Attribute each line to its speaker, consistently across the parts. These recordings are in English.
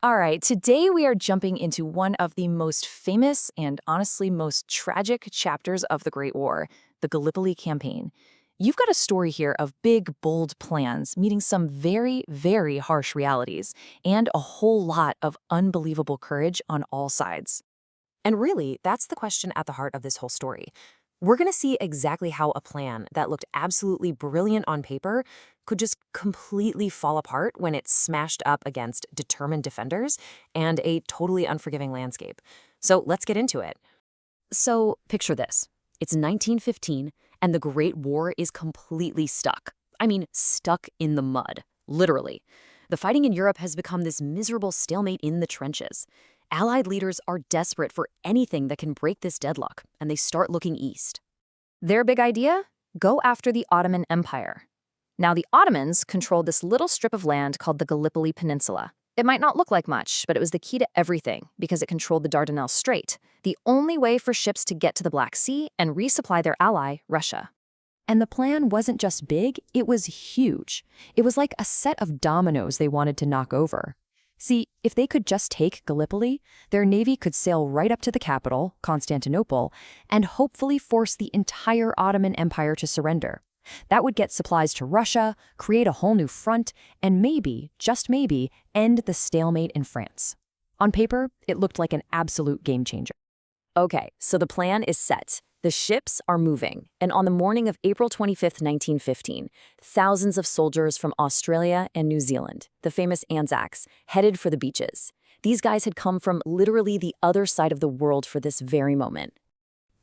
Speaker 1: All right, today we are jumping into one of the most famous and honestly most tragic chapters of the Great War, the Gallipoli Campaign. You've got a story here of big, bold plans meeting some very, very harsh realities and a whole lot of unbelievable courage on all sides.
Speaker 2: And really, that's the question at the heart of this whole story. We're going to see exactly how a plan that looked absolutely brilliant on paper could just completely fall apart when it's smashed up against determined defenders and a totally unforgiving landscape. So let's get into it. So picture this. It's 1915, and the Great War is completely stuck. I mean, stuck in the mud, literally. The fighting in Europe has become this miserable stalemate in the trenches. Allied leaders are desperate for anything that can break this deadlock, and they start looking east.
Speaker 1: Their big idea? Go after the Ottoman Empire. Now, the Ottomans controlled this little strip of land called the Gallipoli Peninsula. It might not look like much, but it was the key to everything because it controlled the Dardanelles Strait, the only way for ships to get to the Black Sea and resupply their ally, Russia. And the plan wasn't just big, it was huge. It was like a set of dominoes they wanted to knock over. See, if they could just take Gallipoli, their navy could sail right up to the capital, Constantinople, and hopefully force the entire Ottoman Empire to surrender. That would get supplies to Russia, create a whole new front, and maybe, just maybe, end the stalemate in France. On paper, it looked like an absolute game changer.
Speaker 2: Okay, so the plan is set. The ships are moving, and on the morning of April 25th, 1915, thousands of soldiers from Australia and New Zealand, the famous Anzacs, headed for the beaches. These guys had come from literally the other side of the world for this very moment.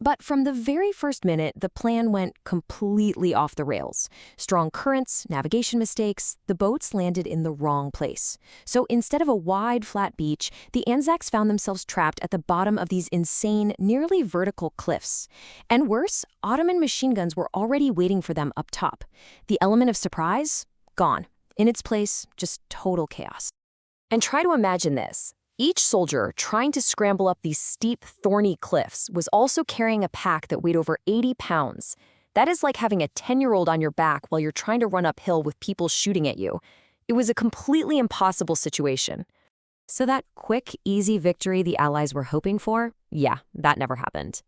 Speaker 2: But from the very first minute, the plan went completely off the rails. Strong currents, navigation mistakes, the boats landed in the wrong place. So instead of a wide, flat beach, the Anzacs found themselves trapped at the bottom of these insane, nearly vertical cliffs. And worse, Ottoman machine guns were already waiting for them up top. The element of surprise? Gone. In its place, just total chaos. And try to imagine this. Each soldier trying to scramble up these steep, thorny cliffs was also carrying a pack that weighed over 80 pounds. That is like having a 10-year-old on your back while you're trying to run uphill with people shooting at you. It was a completely impossible situation. So that quick, easy victory the Allies were hoping for? Yeah, that never happened.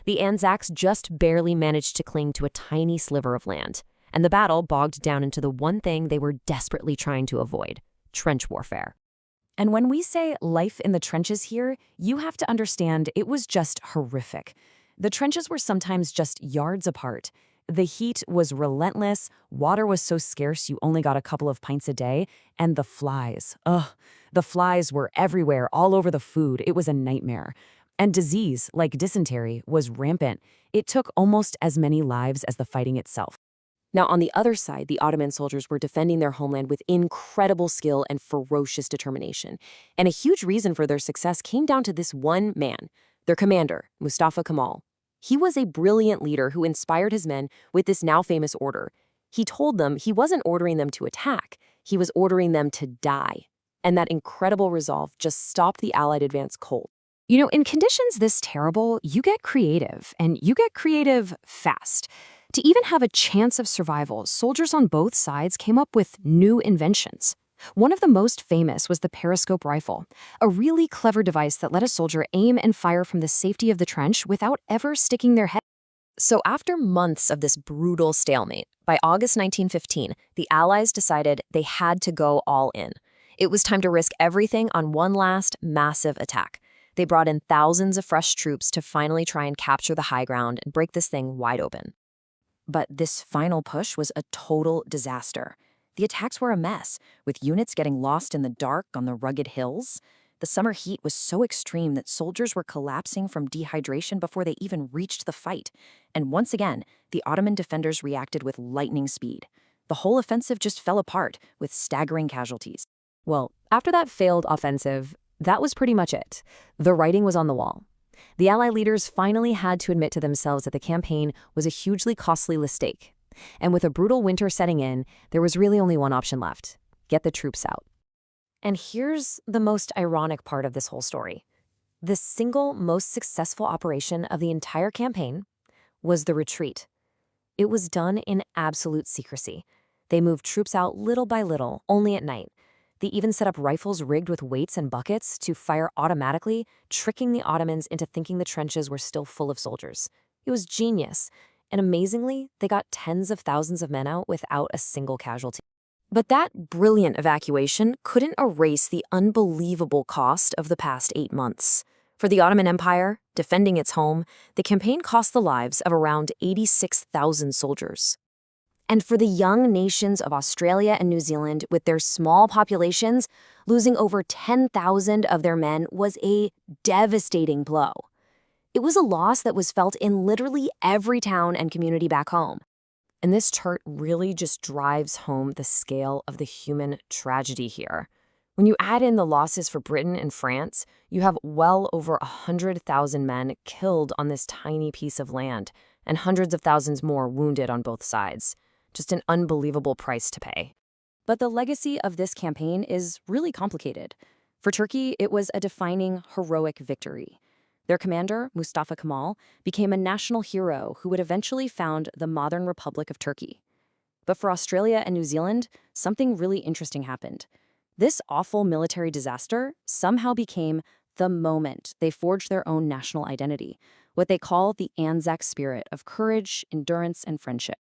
Speaker 2: The Anzacs just barely managed to cling to a tiny sliver of land, and the battle bogged down into the one thing they were desperately trying to avoid: trench warfare. And when we say life in the trenches here, you have to understand it was just horrific. The trenches were sometimes just yards apart. The heat was relentless, water was so scarce you only got a couple of pints a day, and the flies. The flies were everywhere, all over the food. It was a nightmare. And disease, like dysentery, was rampant. It took almost as many lives as the fighting itself. Now, on the other side, the Ottoman soldiers were defending their homeland with incredible skill and ferocious determination. And a huge reason for their success came down to this one man, their commander, Mustafa Kemal. He was a brilliant leader who inspired his men with this now famous order. He told them he wasn't ordering them to attack, he was ordering them to die. And that incredible resolve just stopped the Allied advance cold.
Speaker 1: You know, in conditions this terrible, you get creative, and you get creative fast. To even have a chance of survival, soldiers on both sides came up with new inventions. One of the most famous was the periscope rifle, a really clever device that let a soldier aim and fire from the safety of the trench without ever sticking their head. So after months of this brutal stalemate, by August 1915, the Allies decided they had to go all in. It was time to risk everything on one last massive attack. They brought in thousands of fresh troops to finally try and capture the high ground and break this thing wide open. But this final push was a total disaster. The attacks were a mess, with units getting lost in the dark on the rugged hills. The summer heat was so extreme that soldiers were collapsing from dehydration before they even reached the fight. And once again, the Ottoman defenders reacted with lightning speed. The whole offensive just fell apart, with staggering casualties. Well, after that failed offensive, that was pretty much it. The writing was on the wall. The Allied leaders finally had to admit to themselves that the campaign was a hugely costly mistake. And with a brutal winter setting in, there was really only one option left: get the troops out. And here's the most ironic part of this whole story. The single most successful operation of the entire campaign was the retreat. It was done in absolute secrecy. They moved troops out little by little, only at night.
Speaker 2: They even set up rifles rigged with weights and buckets to fire automatically, tricking the Ottomans into thinking the trenches were still full of soldiers. It was genius. And amazingly, they got tens of thousands of men out without a single casualty. But that brilliant evacuation couldn't erase the unbelievable cost of the past 8 months. For the Ottoman Empire, defending its home, the campaign cost the lives of around 86,000 soldiers. And for the young nations of Australia and New Zealand, with their small populations, losing over 10,000 of their men was a devastating blow. It was a loss that was felt in literally every town and community back home. And this chart really just drives home the scale of the human tragedy here. When you add in the losses for Britain and France, you have well over 100,000 men killed on this tiny piece of land, and hundreds of thousands more wounded on both sides. Just an unbelievable price to pay. But the legacy of this campaign is really complicated. For Turkey, it was a defining, heroic victory. Their commander, Mustafa Kemal, became a national hero who would eventually found the modern Republic of Turkey. But for Australia and New Zealand, something really interesting happened. This awful military disaster somehow became the moment they forged their own national identity, what they call the Anzac spirit of courage, endurance, and friendship.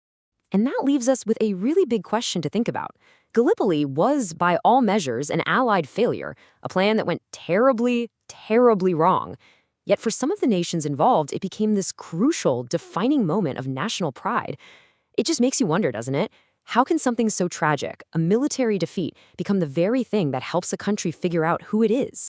Speaker 2: And that leaves us with a really big question to think about. Gallipoli was, by all measures, an Allied failure, a plan that went terribly, terribly wrong. Yet for some of the nations involved, it became this crucial, defining moment of national pride. It just makes you wonder, doesn't it? How can something so tragic, a military defeat, become the very thing that helps a country figure out who it is?